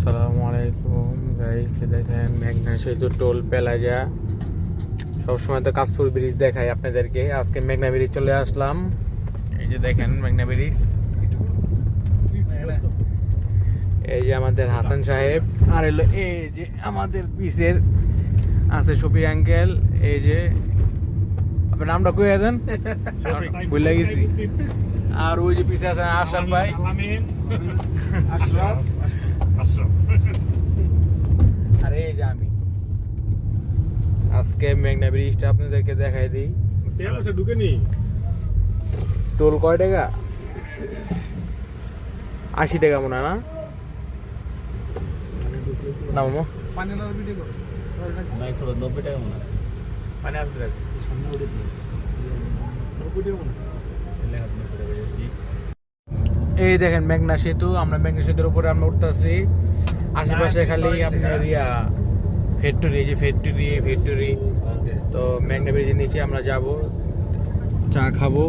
আসসালামু আলাইকুম গাইস, দেখেন মেঘনা সেতু টোল প্লাজা। সবসময় তো কাশপুর ব্রিজ দেখাই আপনাদেরকে, আজকে মেঘনা ব্রিজ চলে আসলাম। এই যে দেখেন মেঘনা ব্রিজ, এই যে আমাদের হাসান সাহেব, আর এলো এই যে আমাদের পিসের আছে শফি আঙ্কেল। এই যে আপনার নামটা কই আছেন ভুলে গেছি। আর ওই যে পিছে আছেন আশরাফ ভাই। আর এই যে আমি আজকে মেঘনা ব্রিজটা আপনাদেরকে দেখাই দিই। টোল কয় টাকা? 80 টাকা মনে হয় না? না মামা, 90 টাকা মনে হয়। পানি আসবে। এই দেখেন মেঘনা সেতু, আমরা মেঘনা সেতুর উপরে আমরা উঠতেছি। আশেপাশে খালি আপনার ফ্যাক্টরি, এই যে ফ্যাক্টরি। তো মেঘনা ব্রিজের নিচে আমরা যাব, চা খাবো।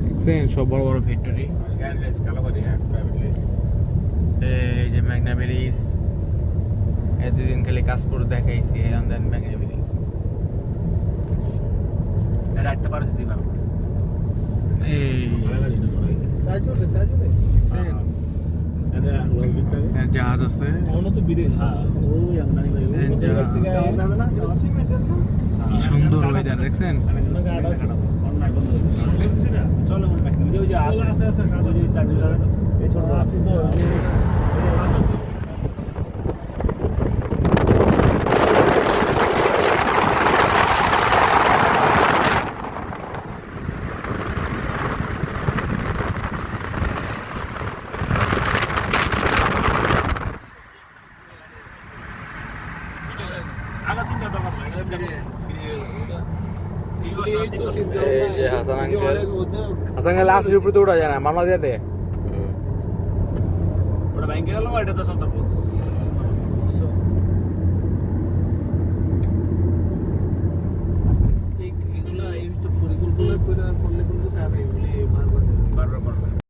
দেখছেন সব বড় বড় ফ্যাক্টরি। এই যে মেঘনা ব্রিজ, এতদিন খালি কাশপুর দেখাইছি, আমাদের মেঘনা ব্রিজ। জাহাজ আছে, কি সুন্দর ওয়েদার দেখছেন। এই যে হাসান আঙ্কেল আসলে উপরে তো উঠা যায় না, মামলা দিয়ে দে।